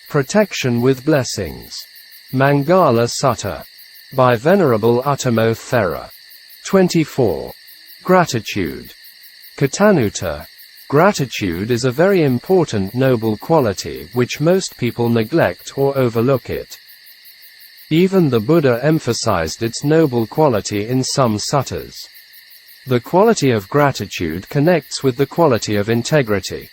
Protection with Blessings. Maṅgala Sutta. By Venerable Uttamo Thera. 24. Gratitude. Katanuta. Gratitude is a very important noble quality which most people neglect or overlook it. Even the Buddha emphasized its noble quality in some suttas. The quality of gratitude connects with the quality of integrity.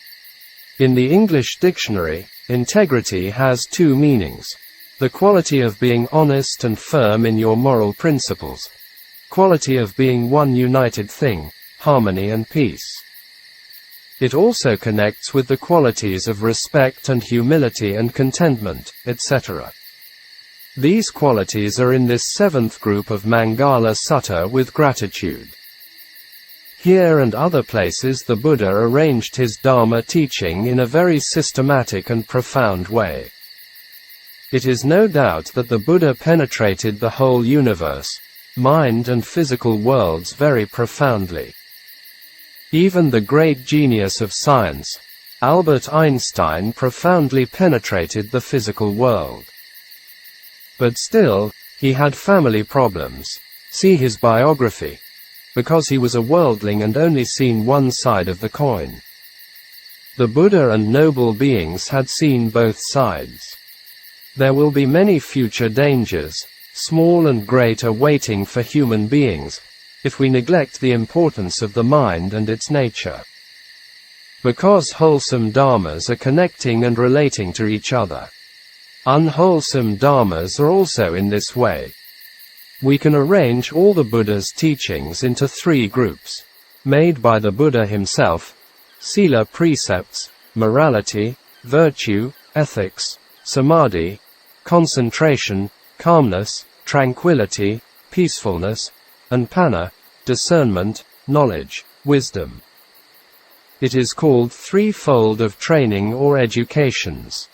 In the English dictionary, integrity has two meanings. The quality of being honest and firm in your moral principles. Quality of being one united thing, harmony and peace. It also connects with the qualities of respect and humility and contentment, etc. These qualities are in this seventh group of Maṅgala Sutta with gratitude. Here and other places the Buddha arranged his Dharma teaching in a very systematic and profound way. It is no doubt that the Buddha penetrated the whole universe, mind and physical worlds very profoundly. Even the great genius of science, Albert Einstein, profoundly penetrated the physical world. But still, he had family problems. See his biography. Because he was a worldling and only seen one side of the coin. The Buddha and noble beings had seen both sides. There will be many future dangers, small and great, awaiting for human beings, if we neglect the importance of the mind and its nature. Because wholesome dharmas are connecting and relating to each other. Unwholesome dharmas are also in this way. We can arrange all the Buddha's teachings into three groups, made by the Buddha himself: sila precepts, morality, virtue, ethics, samadhi, concentration, calmness, tranquility, peacefulness, and panna, discernment, knowledge, wisdom. It is called threefold of training or educations.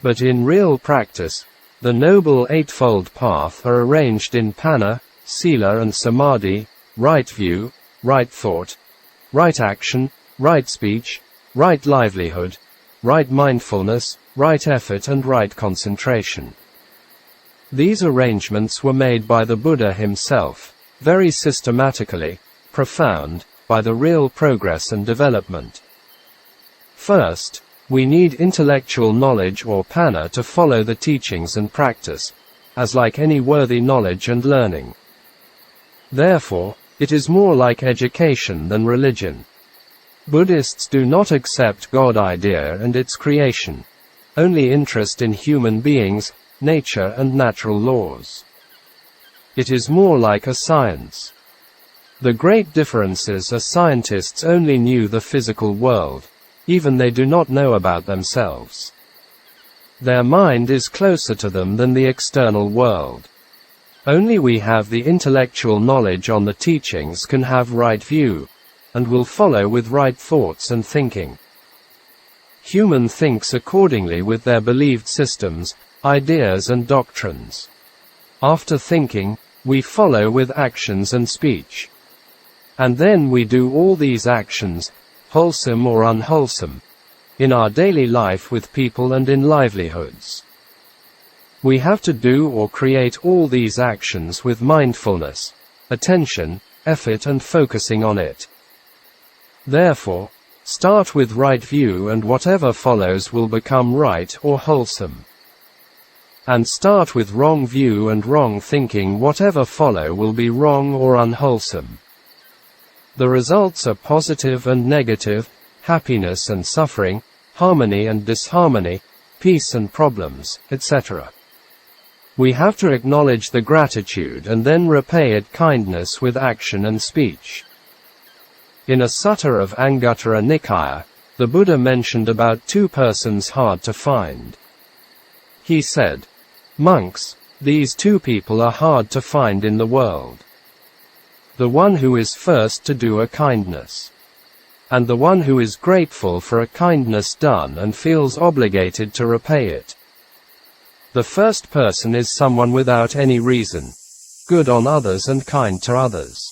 But in real practice, the Noble Eightfold Path are arranged in panna, sila and samadhi: right view, right thought, right action, right speech, right livelihood, right mindfulness, right effort and right concentration. These arrangements were made by the Buddha himself, very systematically, profound, by the real progress and development. First, we need intellectual knowledge or panna to follow the teachings and practice, as like any worthy knowledge and learning. Therefore, it is more like education than religion. Buddhists do not accept God idea and its creation, only interest in human beings, nature and natural laws. It is more like a science. The great differences are scientists only knew the physical world. Even they do not know about themselves. Their mind is closer to them than the external world. Only we have the intellectual knowledge on the teachings can have right view, and will follow with right thoughts and thinking. Human thinks accordingly with their believed systems, ideas and doctrines. After thinking, we follow with actions and speech. And then we do all these actions, wholesome or unwholesome, in our daily life with people and in livelihoods. We have to do or create all these actions with mindfulness, attention, effort and focusing on it. Therefore, start with right view and whatever follows will become right or wholesome. And start with wrong view and wrong thinking, whatever follow will be wrong or unwholesome. The results are positive and negative, happiness and suffering, harmony and disharmony, peace and problems, etc. We have to acknowledge the gratitude and then repay it kindness with action and speech. In a sutta of Anguttara Nikaya, the Buddha mentioned about two persons hard to find. He said, "Monks, these two people are hard to find in the world. The one who is first to do a kindness, and the one who is grateful for a kindness done and feels obligated to repay it. The first person is someone without any reason, good on others and kind to others.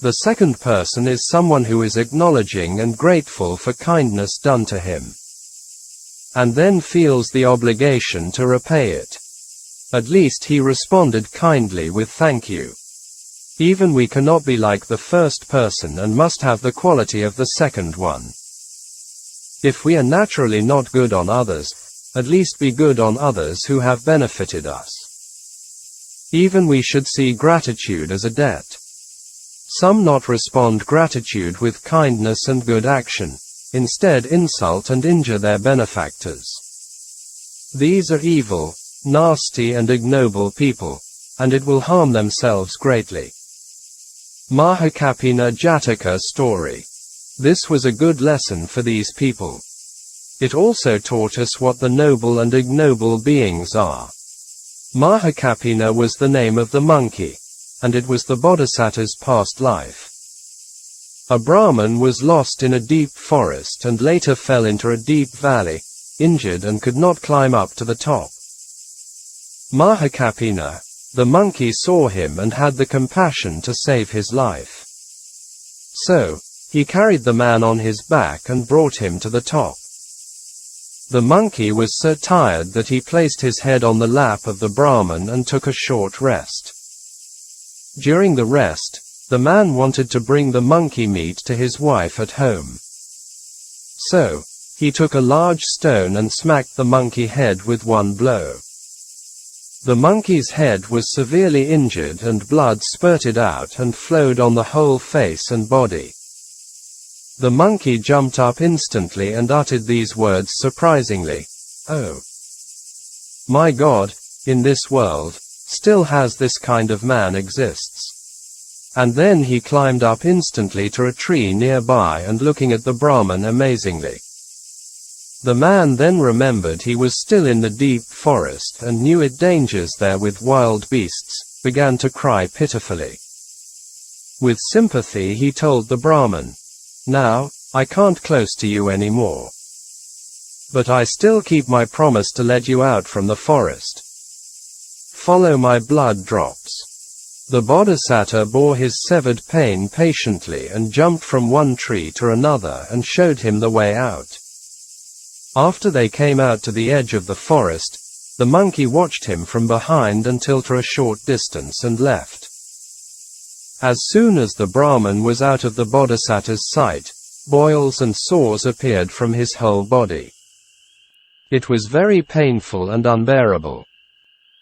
The second person is someone who is acknowledging and grateful for kindness done to him. and then feels the obligation to repay it. At least he responded kindly with thank you. Even we cannot be like the first person and must have the quality of the second one. If we are naturally not good on others, at least be good on others who have benefited us. Even we should see gratitude as a debt. Some not respond gratitude with kindness and good action, instead insult and injure their benefactors. These are evil, nasty and ignoble people, and it will harm themselves greatly. Mahakapina Jataka story. This was a good lesson for these people. It also taught us what the noble and ignoble beings are. Mahakapina was the name of the monkey, and it was the Bodhisattva's past life. A Brahmin was lost in a deep forest and later fell into a deep valley, injured and could not climb up to the top. Mahakapina, the monkey, saw him and had the compassion to save his life. So, he carried the man on his back and brought him to the top. The monkey was so tired that he placed his head on the lap of the Brahmin and took a short rest. During the rest, the man wanted to bring the monkey meat to his wife at home. So, he took a large stone and smacked the monkey head with one blow. The monkey's head was severely injured and blood spurted out and flowed on the whole face and body. The monkey jumped up instantly and uttered these words surprisingly, "Oh my God, in this world, still has this kind of man exists." And then he climbed up instantly to a tree nearby and looking at the Brahmin amazingly. The man then remembered he was still in the deep forest and knew it dangers there with wild beasts, began to cry pitifully. With sympathy he told the Brahmin, "Now, I can't close to you anymore. But I still keep my promise to let you out from the forest. Follow my blood drops." The Bodhisattva bore his severed pain patiently and jumped from one tree to another and showed him the way out. After they came out to the edge of the forest, the monkey watched him from behind until to a short distance and left. As soon as the Brahmin was out of the Bodhisattva's sight, boils and sores appeared from his whole body. It was very painful and unbearable.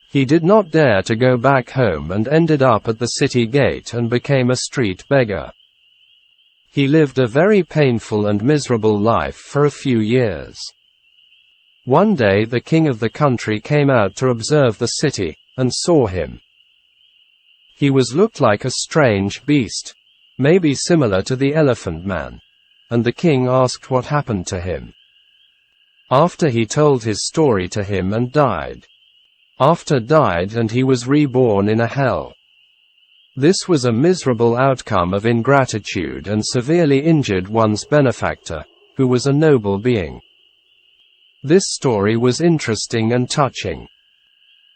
He did not dare to go back home and ended up at the city gate and became a street beggar. He lived a very painful and miserable life for a few years. One day the king of the country came out to observe the city, and saw him. He looked like a strange beast, maybe similar to the elephant man, and the king asked what happened to him. After he told his story to him and died. After died and he was reborn in a hell. This was a miserable outcome of ingratitude and severely injured one's benefactor, who was a noble being. This story was interesting and touching.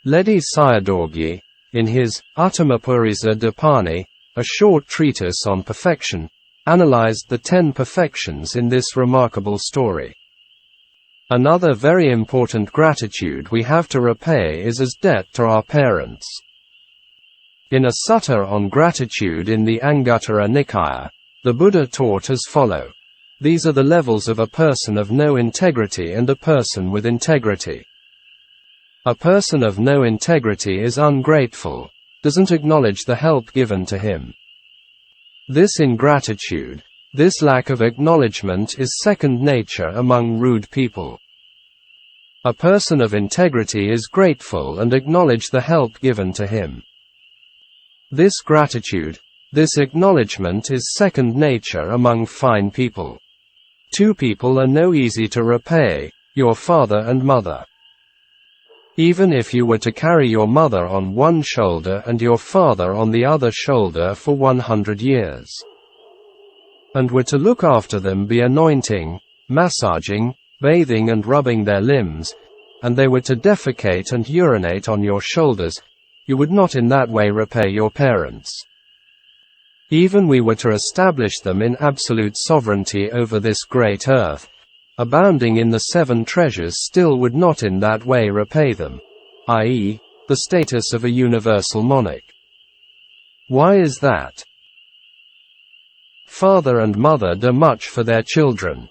Ledi Sayadaw, in his Uttamapurisa Dipani, a short treatise on perfection, analyzed the 10 perfections in this remarkable story. Another very important gratitude we have to repay is as debt to our parents. In a sutta on gratitude in the Anguttara Nikaya, the Buddha taught as follows. These are the levels of a person of no integrity and a person with integrity. A person of no integrity is ungrateful, doesn't acknowledge the help given to him. This ingratitude, this lack of acknowledgement is second nature among rude people. A person of integrity is grateful and acknowledge the help given to him. This gratitude, this acknowledgement is second nature among fine people. 2 people are no easy to repay, your father and mother. Even if you were to carry your mother on one shoulder and your father on the other shoulder for 100 years, and were to look after them, be anointing, massaging, bathing and rubbing their limbs, and they were to defecate and urinate on your shoulders, you would not in that way repay your parents. Even we were to establish them in absolute sovereignty over this great earth, abounding in the 7 treasures still would not in that way repay them, i.e., the status of a universal monarch. Why is that? Father and mother do much for their children.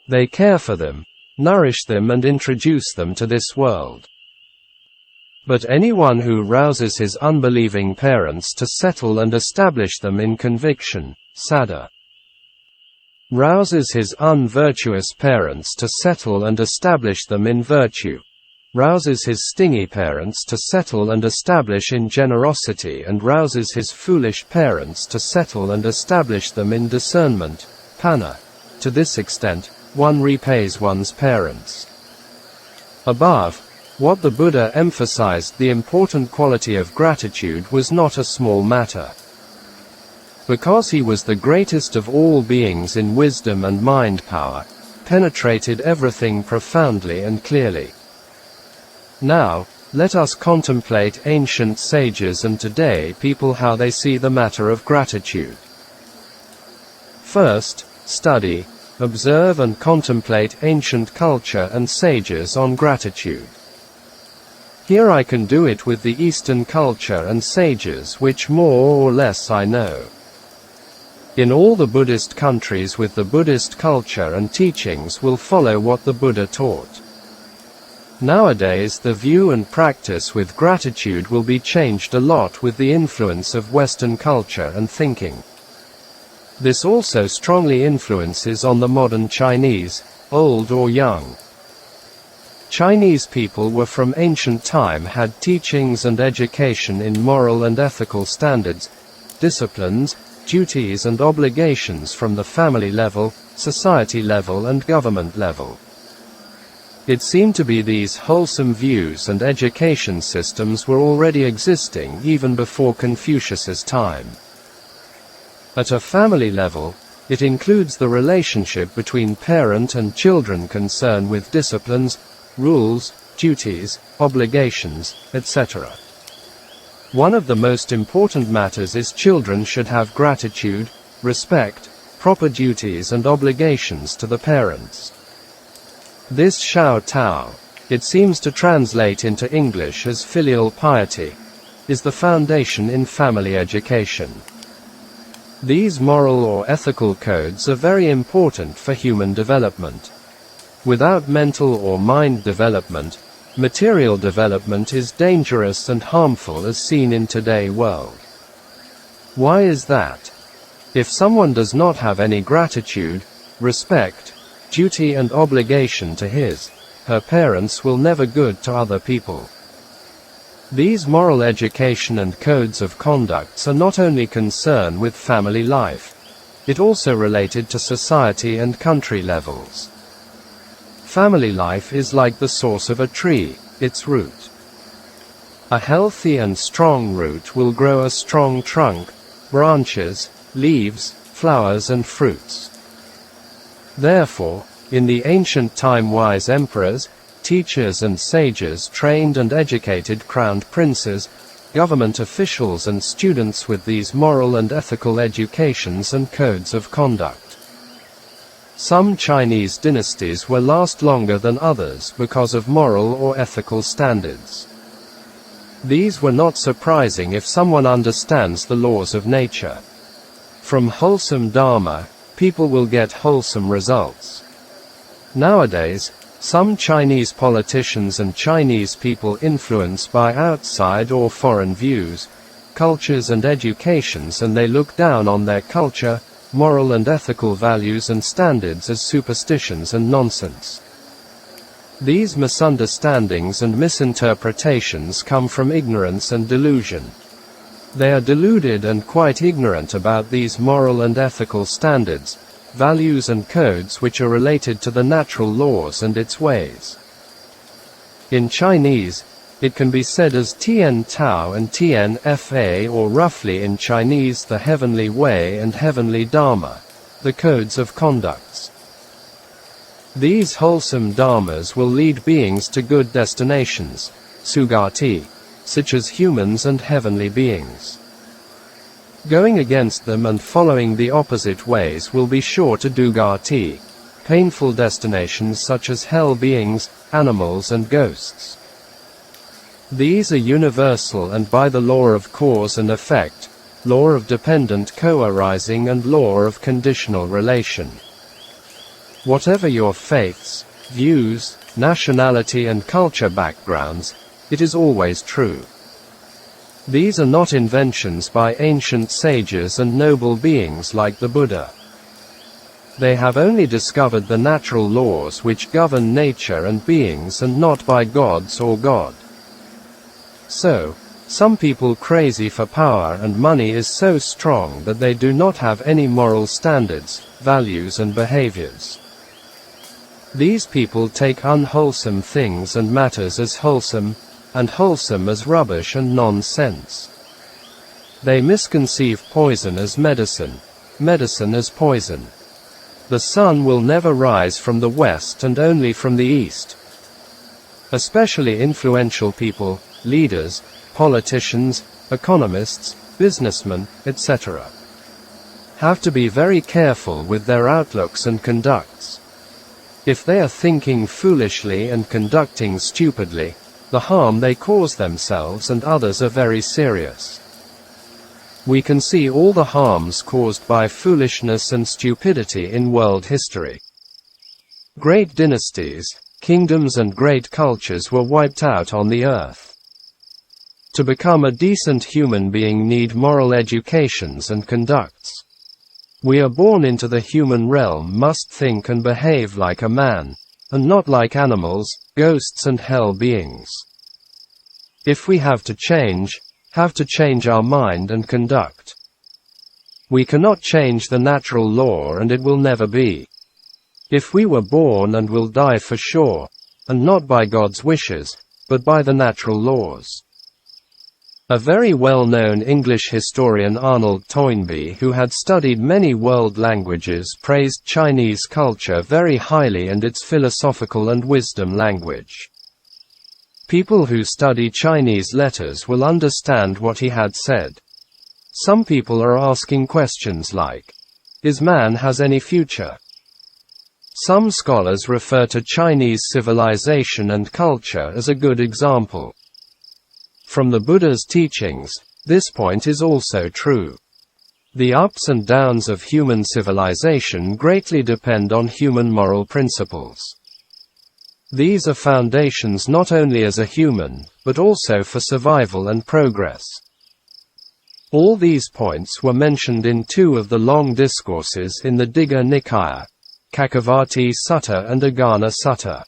They care for them, nourish them and introduce them to this world. But anyone who rouses his unbelieving parents to settle and establish them in conviction, sada, rouses his unvirtuous parents to settle and establish them in virtue, rouses his stingy parents to settle and establish in generosity, and rouses his foolish parents to settle and establish them in discernment, panna. To this extent, one repays one's parents. Above, what the Buddha emphasized, the important quality of gratitude, was not a small matter. Because he was the greatest of all beings in wisdom and mind power, penetrated everything profoundly and clearly. Now, let us contemplate ancient sages and today people, how they see the matter of gratitude. First, study, observe and contemplate ancient culture and sages on gratitude. Here I can do it with the Eastern culture and sages which more or less I know. In all the Buddhist countries with the Buddhist culture and teachings will follow what the Buddha taught. Nowadays the view and practice with gratitude will be changed a lot with the influence of Western culture and thinking. This also strongly influences on the modern Chinese, old or young. Chinese people were from ancient time had teachings and education in moral and ethical standards, disciplines, duties and obligations from the family level, society level and government level. It seemed to be these wholesome views and education systems were already existing even before Confucius's time. At a family level, it includes the relationship between parent and children concerned with disciplines, rules, duties, obligations, etc. One of the most important matters is children should have gratitude, respect, proper duties and obligations to the parents. This Shao Tao, it seems to translate into English as filial piety, is the foundation in family education. These moral or ethical codes are very important for human development. Without mental or mind development, material development is dangerous and harmful as seen in today's world. Why is that? If someone does not have any gratitude, respect, duty and obligation to her parents will never good to other people. These moral education and codes of conducts are not only concerned with family life, it also related to society and country levels. Family life is like the source of a tree, its root. A healthy and strong root will grow a strong trunk, branches, leaves, flowers and fruits. Therefore, in the ancient time wise emperors, teachers and sages trained and educated crowned princes, government officials and students with these moral and ethical educations and codes of conduct. Some Chinese dynasties will last longer than others because of moral or ethical standards. These were not surprising if someone understands the laws of nature. From wholesome dharma, people will get wholesome results. Nowadays, some Chinese politicians and Chinese people influenced by outside or foreign views, cultures and educations, and they look down on their culture, moral and ethical values and standards as superstitions and nonsense. These misunderstandings and misinterpretations come from ignorance and delusion. They are deluded and quite ignorant about these moral and ethical standards, values and codes which are related to the natural laws and its ways. In Chinese, it can be said as Tian Tao and Tian Fa, or roughly in Chinese the heavenly way and heavenly dharma, the codes of conducts. These wholesome dharmas will lead beings to good destinations, sugati, such as humans and heavenly beings. Going against them and following the opposite ways will be sure to dugati, painful destinations such as hell beings, animals and ghosts. These are universal and by the law of cause and effect, law of dependent co-arising and law of conditional relation. Whatever your faiths, views, nationality and culture backgrounds, it is always true. These are not inventions by ancient sages and noble beings like the Buddha. They have only discovered the natural laws which govern nature and beings and not by gods or God. So, some people crazy for power and money is so strong that they do not have any moral standards, values and behaviors. These people take unwholesome things and matters as wholesome, and wholesome as rubbish and nonsense. They misconceive poison as medicine, medicine as poison. The sun will never rise from the west and only from the east. Especially influential people, leaders, politicians, economists, businessmen, etc. have to be very careful with their outlooks and conducts. If they are thinking foolishly and conducting stupidly, the harm they cause themselves and others are very serious. We can see all the harms caused by foolishness and stupidity in world history. Great dynasties, kingdoms and great cultures were wiped out on the earth. To become a decent human being need moral educations and conducts. We are born into the human realm must think and behave like a man, and not like animals, ghosts and hell beings. If we have to change our mind and conduct. We cannot change the natural law and it will never be. If we were born and will die for sure, and not by God's wishes, but by the natural laws. A very well-known English historian Arnold Toynbee, who had studied many world languages, praised Chinese culture very highly and its philosophical and wisdom language. People who study Chinese letters will understand what he had said. Some people are asking questions like, is man has any future? Some scholars refer to Chinese civilization and culture as a good example. From the Buddha's teachings, this point is also true. The ups and downs of human civilization greatly depend on human moral principles. These are foundations not only as a human, but also for survival and progress. All these points were mentioned in two of the long discourses in the Digha Nikaya, Cakkavatti Sutta and Agana Sutta.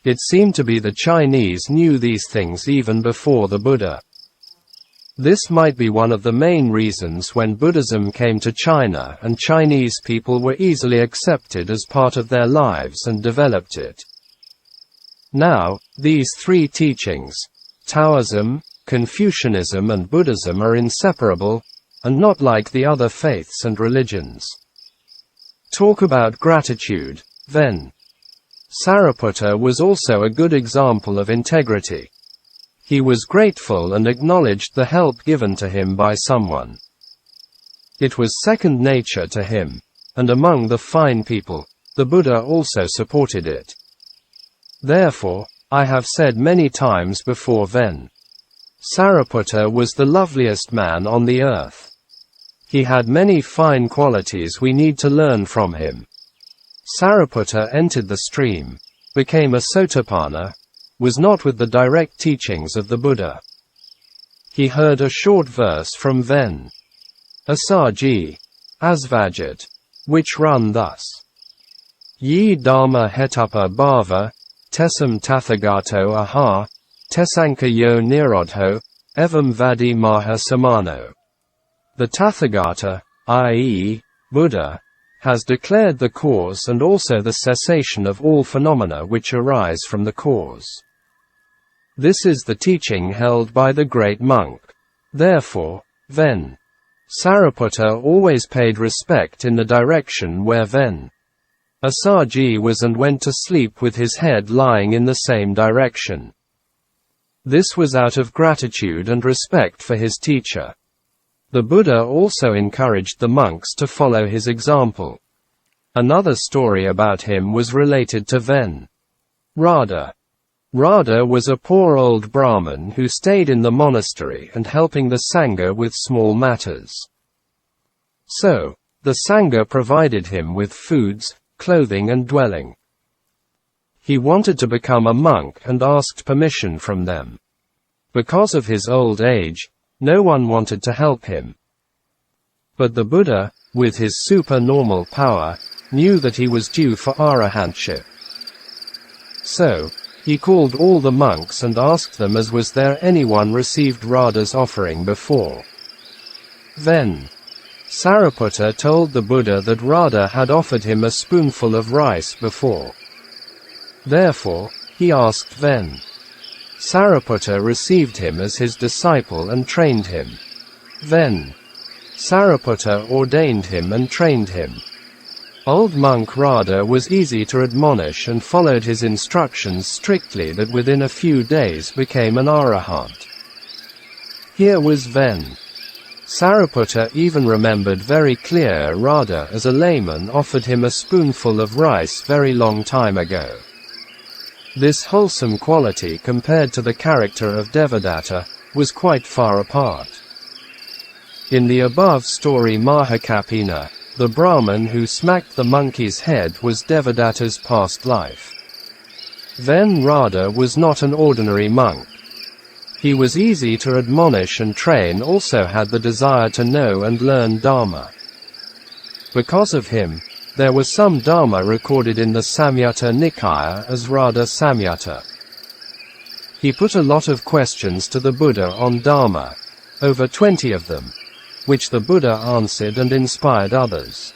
It seemed to be the Chinese knew these things even before the Buddha. This might be one of the main reasons when Buddhism came to China and Chinese people were easily accepted as part of their lives and developed it. Now, these three teachings, Taoism, Confucianism and Buddhism, are inseparable, and not like the other faiths and religions. Talk about gratitude, then. Sariputta was also a good example of integrity. He was grateful and acknowledged the help given to him by someone. It was second nature to him, and among the fine people, the Buddha also supported it. Therefore, I have said many times before then, Sariputta was the loveliest man on the earth. He had many fine qualities we need to learn from him. Sariputta entered the stream, became a Sotapanna, was not with the direct teachings of the Buddha. He heard a short verse from Ven. Asaji, Asvajat, which run thus. Ye Dharma Hetapa Bhava, Tesam Tathagato Aha, Tesanka Yo Nirodho, Evam Vadi Maha Samano. The Tathagata, i.e., Buddha, has declared the cause and also the cessation of all phenomena which arise from the cause. This is the teaching held by the great monk. Therefore, Ven. Sariputta always paid respect in the direction where Ven. Asaji was and went to sleep with his head lying in the same direction. This was out of gratitude and respect for his teacher. The Buddha also encouraged the monks to follow his example. Another story about him was related to Ven. Radha. Radha was a poor old Brahmin who stayed in the monastery and helping the Sangha with small matters. So, the Sangha provided him with foods, clothing and dwelling. He wanted to become a monk and asked permission from them. Because of his old age, no one wanted to help him. But the Buddha, with his supernormal power, knew that he was due for arahantship. So, he called all the monks and asked them as was there anyone received Radha's offering before. Then, Sariputta told the Buddha that Radha had offered him a spoonful of rice before. Therefore, he asked Ven. Sariputta received him as his disciple and trained him. Then, Sariputta ordained him and trained him. Old monk Radha was easy to admonish and followed his instructions strictly that within a few days became an arahant. Here was Ven. Sariputta even remembered very clear Radha as a layman offered him a spoonful of rice very long time ago. This wholesome quality compared to the character of Devadatta was quite far apart. In the above story Mahakapina, the Brahmin who smacked the monkey's head was Devadatta's past life. Then Radha was not an ordinary monk. He was easy to admonish and train, also had the desire to know and learn Dharma. Because of him, there was some Dharma recorded in the Samyutta Nikaya as Radha Samyutta. He put a lot of questions to the Buddha on Dharma, over 20 of them, which the Buddha answered and inspired others.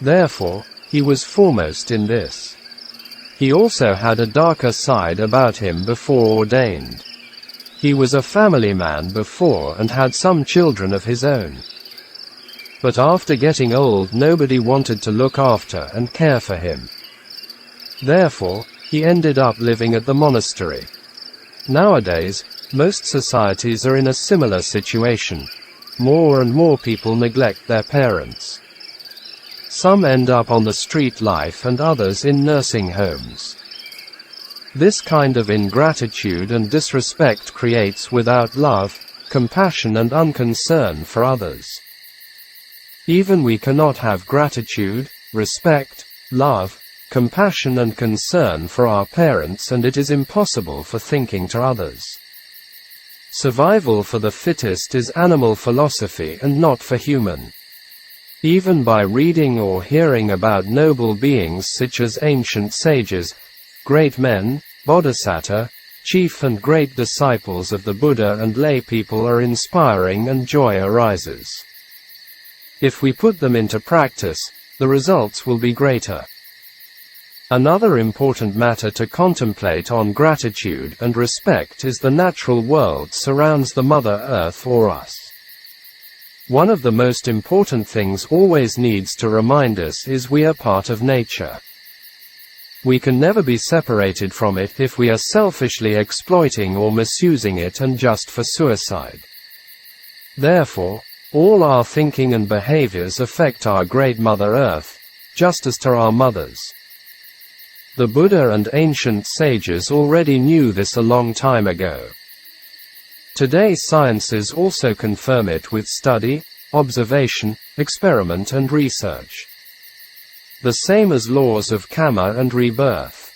Therefore, he was foremost in this. He also had a darker side about him before ordained. He was a family man before and had some children of his own. But after getting old, nobody wanted to look after and care for him. Therefore, he ended up living at the monastery. Nowadays, most societies are in a similar situation. More and more people neglect their parents. Some end up on the street life and others in nursing homes. This kind of ingratitude and disrespect creates without love, compassion and unconcern for others. Even we cannot have gratitude, respect, love, compassion and concern for our parents, and it is impossible for thinking to others. Survival for the fittest is animal philosophy and not for human. Even by reading or hearing about noble beings such as ancient sages, great men, bodhisattva, chief and great disciples of the Buddha and lay people are inspiring and joy arises. If we put them into practice, the results will be greater. Another important matter to contemplate on gratitude and respect is the natural world surrounds the Mother Earth or us. One of the most important things always needs to remind us is we are part of nature. We can never be separated from it if we are selfishly exploiting or misusing it and just for suicide. Therefore, all our thinking and behaviors affect our great Mother Earth, just as to our mothers. The Buddha and ancient sages already knew this a long time ago. Today sciences also confirm it with study, observation, experiment and research. The same as laws of karma and rebirth.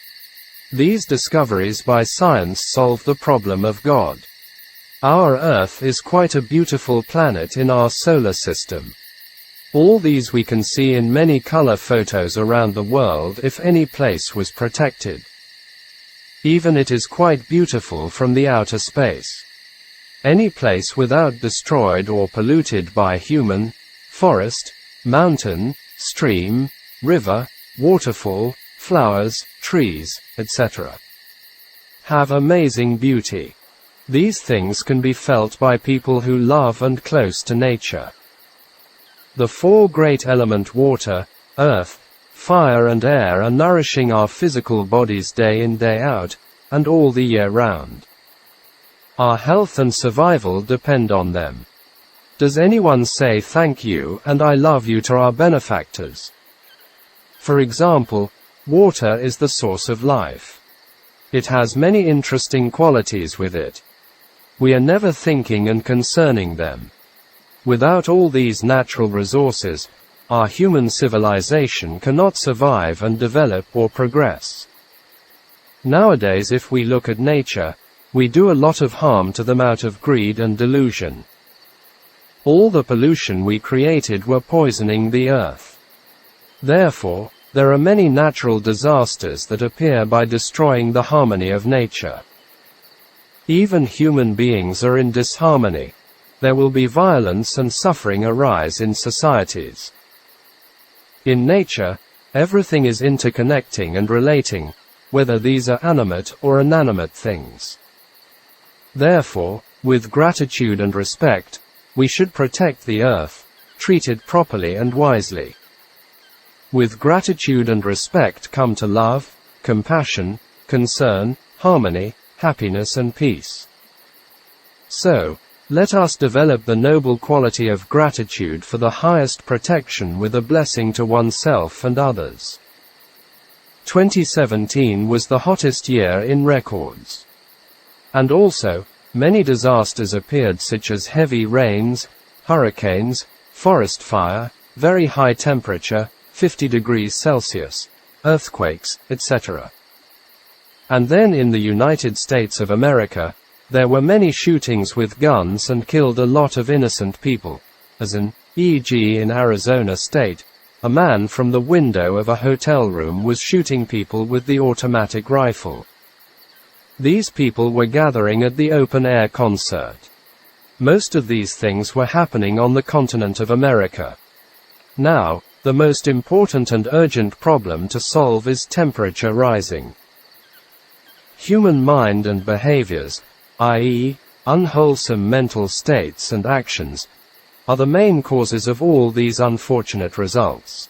These discoveries by science solve the problem of God. Our Earth is quite a beautiful planet in our solar system. All these we can see in many color photos around the world if any place was protected. Even it is quite beautiful from the outer space. Any place without destroyed or polluted by human, forest, mountain, stream, river, waterfall, flowers, trees, etc. have amazing beauty. These things can be felt by people who love and close to nature. The four great element water, earth, fire and air are nourishing our physical bodies day in day out, and all the year round. Our health and survival depend on them. Does anyone say thank you and I love you to our benefactors? For example, water is the source of life. It has many interesting qualities with it. We are never thinking and concerning them. Without all these natural resources, our human civilization cannot survive and develop or progress. Nowadays, if we look at nature, we do a lot of harm to them out of greed and delusion. All the pollution we created were poisoning the earth. Therefore, there are many natural disasters that appear by destroying the harmony of nature. Even human beings are in disharmony. There will be violence and suffering arise in societies. In nature, everything is interconnecting and relating, whether these are animate or inanimate things. Therefore, with gratitude and respect, we should protect the earth, treat it properly and wisely. With gratitude and respect come to love, compassion, concern, harmony, happiness and peace. So, let us develop the noble quality of gratitude for the highest protection with a blessing to oneself and others. 2017 was the hottest year in records. And also, many disasters appeared such as heavy rains, hurricanes, forest fire, very high temperature, 50 degrees Celsius, earthquakes, etc. And then in the United States of America, there were many shootings with guns and killed a lot of innocent people, as in, e.g. in Arizona State, a man from the window of a hotel room was shooting people with the automatic rifle. These people were gathering at the open-air concert. Most of these things were happening on the continent of America. Now, the most important and urgent problem to solve is temperature rising. Human mind and behaviors, i.e., unwholesome mental states and actions, are the main causes of all these unfortunate results.